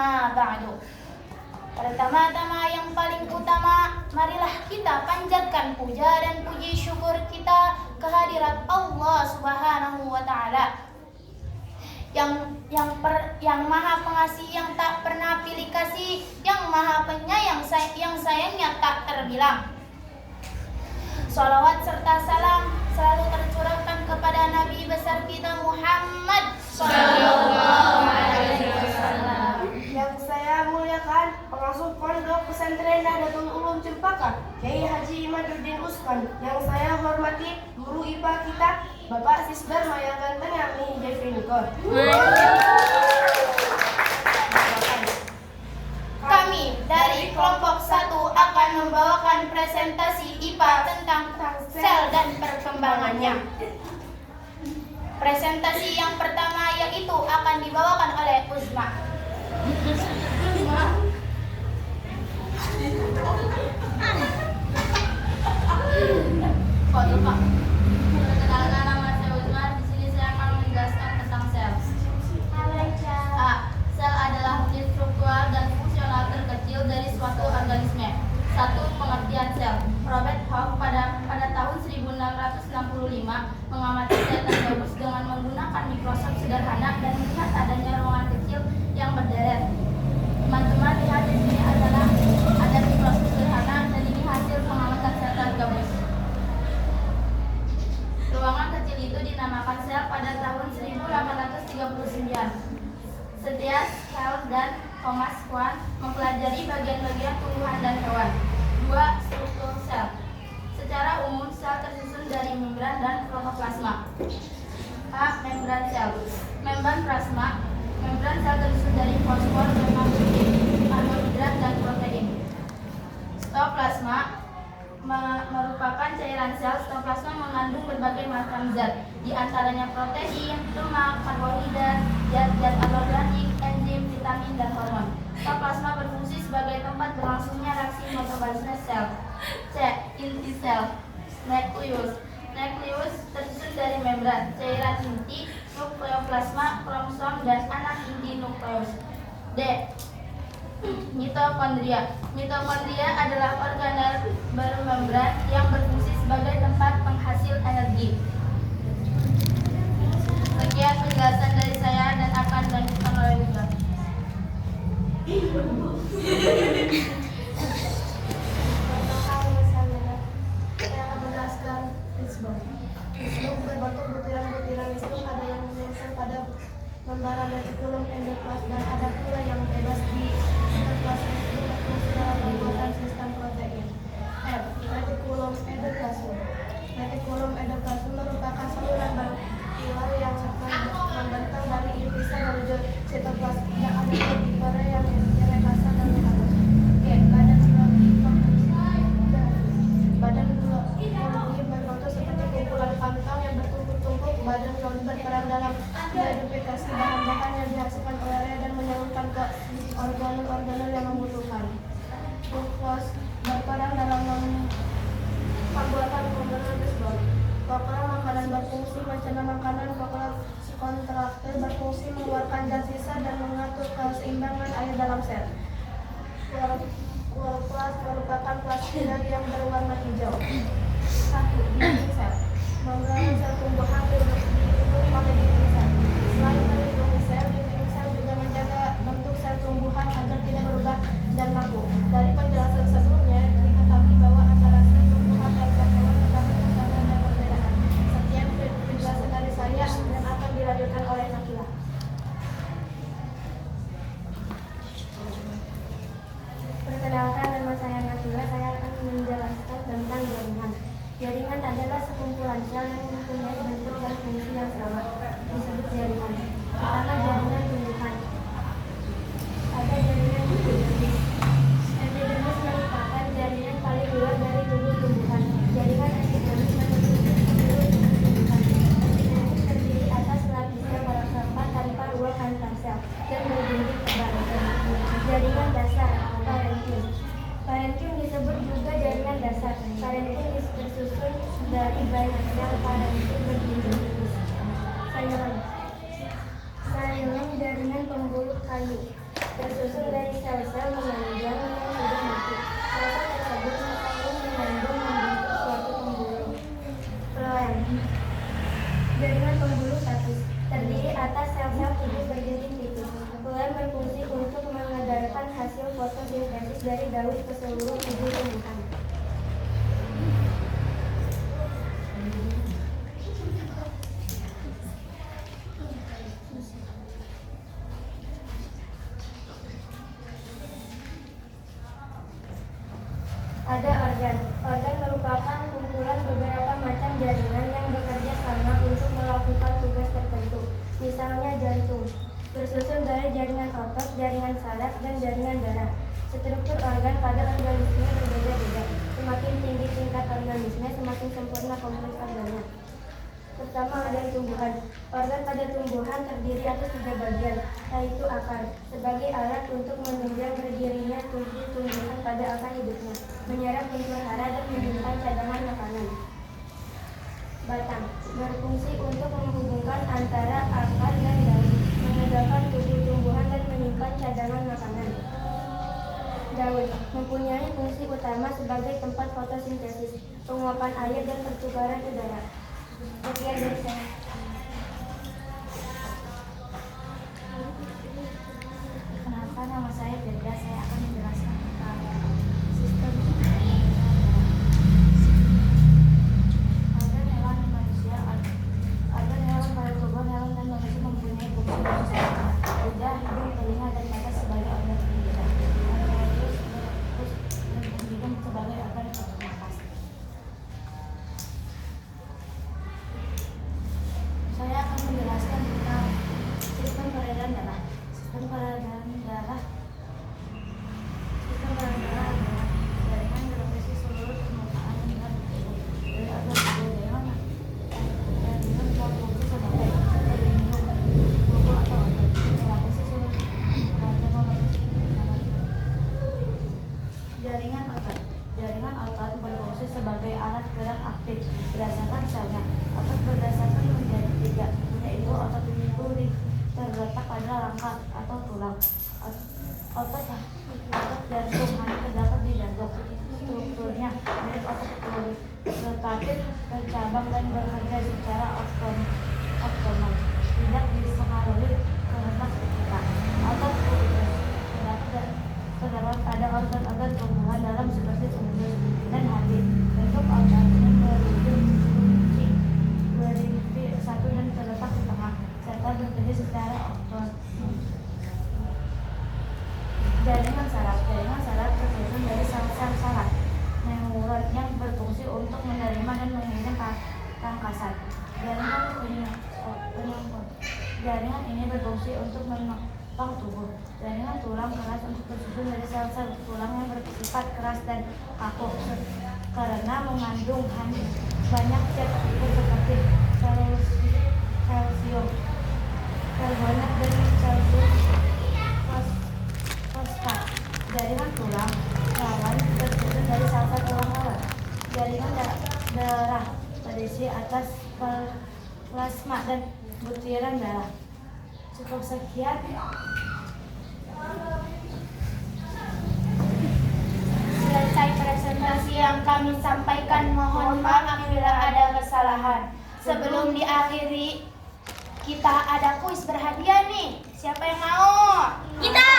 Amma ba'du. Pertama-tama yang paling utama, marilah kita panjatkan puja dan puji syukur kita kehadirat Allah Subhanahu wa Ta'ala yang maha pengasih, yang tak pernah pilih kasih, yang maha penyayang, yang sayangnya tak terbilang. Salawat serta salam selalu tercurahkan kepada Nabi besar kita Muhammad sallallahu alaihi wasallam. Yang saya muliakan, pengasuh pondok pesantren Nahdlatul Ulum Cempaka, Kiai Haji Imaduddin Usman. Yang saya hormati guru IPA kita, Bapak Sisbar Maya Ganteng yakni Jeffrey Nicole. Kami dari kelompok 1 akan membawakan presentasi IPA tentang sel dan perkembangannya. Presentasi yang pertama yaitu akan dibawakan oleh Uzma. Perkenalkan, nama saya Uzma. Di sini saya akan menjelaskan tentang sel. A. Sel adalah unit struktural dan fungsional terkecil dari suatu organisme. 1. Pengertian sel. Robert Hooke pada tahun 1665 mengamati sel dan gabus dengan menggunakan mikroskop sederhana dan melihat adanya ruangan kecil yang berderet. Teman-teman lihat di sini adalah ada mikroskop sederhana dan ini hasil pengamatan sel dan gabus. Ruangan kecil itu dinamakan sel pada tahun 1839. Setiap sel dan Thomas Kuhn mempelajari bagian-bagian tumbuhan dan hewan. 2. Struktur sel. Secara umum sel tersusun dari membran dan protoplasma. A. Membran sel. Membran plasma. Membran sel tersusun dari fosfor, hemoglobin, karbohidrat, dan protein. Sitoplasma merupakan cairan sel. Sitoplasma mengandung berbagai macam zat, di antaranya protein, lemak, karbohidrat, zat-zat anorganik, enzim, vitamin, dan hormon. Sitoplasma berfungsi sebagai tempat berlangsungnya reaksi metabolisme sel. C. Inti sel. Nukleus. Nukleus tersusun dari membran, cairan inti, nukleoplasma, kromosom, dan anak inti nukleus. D. Mitokondria. Mitokondria adalah organel bermembran yang berfungsi sebagai tempat penghasil energi. Sekian penjelasan dari saya dan akan dilanjutkan oleh Lisa. Saya akan menjelaskan isbum. Isbum berbentuk butiran-butiran isbum, ada yang menempel pada membran retikulum endoplas dan ada pula yang bebas di sitoplasma itu berfungsi dalam pembuatan sistem protein. F. Retikulum endoplasum. Retikulum endoplasum merupakan saluran berpilar yang akan membentang dari inti sel menuju sitoplasma yang ada di pore yang rekasa dan metabolis. G. Badan biologi berbentuk seperti kumpulan kantong yang bertumpuk-tumpuk. Badan biologi berperan dalam mengidentifikasi bahan-bahan yang dihasilkan oleh rea dan menyalurkan ke organel-organel yang membutuhkan. Nukleus berperan dalam pembuatan komponen bisbol. Kokra makanan berfungsi mencerna makanan. Kokra kontraktil berfungsi mengeluarkan zat sisa dan mengatur keseimbangan air dalam sel. Kloroplas merupakan plasmida yang berwarna hijau. 1. Dinding sel. Membran sel tumbuhan diliputi oleh dinding sel. Selain melindungi sel, dinding sel juga menjaga bentuk sel tumbuhan agar tidak berubah dan rapuh. Dari penjelasan sebelumnya, diketahui bahwa antara sel tumbuhan dan sel hewan terdapat kesamaan dan perbedaan. Sekian penjelasan dari saya dan akan dilanjutkan oleh Nakila. Perkenalkan, nama saya Nakila. Saya akan menjelaskan tentang jaringan. Jaringan adalah sekumpulan sel yang mempunyai bentuk dan fungsi yang sama. Bisa tersusun dari sel-sel memanjang yang sudah mati. Sel-sel tersebut saling menyambung membentuk suatu pembuluh. Floem. Jaringan pembuluh statis terdiri atas sel-sel tubuh berjaring tipis. Floem berfungsi untuk mengedarkan hasil fotosintesis dari daun ke seluruh tubuh tumbuhan. Ada organ. Organ merupakan kumpulan beberapa macam jaringan yang bekerja sama untuk melakukan tugas tertentu. Misalnya jantung, tersusun dari jaringan otot, jaringan saraf, dan jaringan darah. Struktur organ pada organisme berbeda-beda. Semakin tinggi tingkat organisme, semakin sempurna kompleks organnya. Pertama, organ tumbuhan. Organ pada tumbuhan terdiri atas 3 bagian, yaitu akar, sebagai alat untuk menunjang berdirinya tumbuhan pada akar hidupnya, menyerap unsur hara dan menyimpan cadangan makanan. Batang, berfungsi untuk menghubungkan antara akar dan daun, menegakkan tubuh tumbuhan dan menyimpan cadangan makanan. Daun, mempunyai fungsi utama sebagai tempat fotosintesis, penguapan air dan pertukaran udara. Bagian dari saya. Kenapa nama saya Firda? Saya akan menjelaskan tentang sistem organ hewan dan manusia. Organ hewan pada tubuh hewan dan manusia mempunyai fungsi khusus. Lidah, hidung, telinga, dan mata sebagai organ pendidikan. Dan hidung sebagai organ pernapas. Saya akan menjelaskan tentang sistem peredaran darah. Sistem peredaran darah adalah jaringan berfungsi seluruh permukaan dan tubuh. Dari organ tubuh jaringan berfungsi sebagai pelindung tubuh atau organ. Berfungsi seluruh jaringan otot. Jaringan otot berfungsi sebagai alat gerak aktif berdasarkan selnya. Otot berdasarkan menjadi 3, yaitu otot duri terletak pada rangka atau tulang. Otot jantung hanya terdapat di jantung. Strukturnya mirip otot duri, tetapi bercabang dan bekerja secara otonom. Tidak dipengaruhi kehendak kita. Otot usus terdapat pada organ-organ tumbuhan dalam seperti usus dan hati. Bentuk ototnya berimpit satu dan terletak di tengah, serta bekerja secara otonom. Jaringan saraf. Jaringan saraf tersusun dari sel-sel saraf neuron yang berfungsi untuk menerima dan mengirim rangkasan. Jaringan ini berfungsi untuk menopang tubuh. Jaringan tulang keras untuk tersusun dari sel-sel tulang yang bersifat keras dan kaku karena mengandung banyak zat seperti kalsium, karbonat, dan kalsium fosfat. Jaringan tulang rawan tersusun dari sel-sel tulang rawan. Jaringan darah berisi atas plasma dan butiran darah. Cukup sekian. Selesai presentasi yang kami sampaikan, mohon maaf bila ada kesalahan. Sebelum diakhiri, kita ada kuis berhadiah nih. Siapa yang mau? Kita!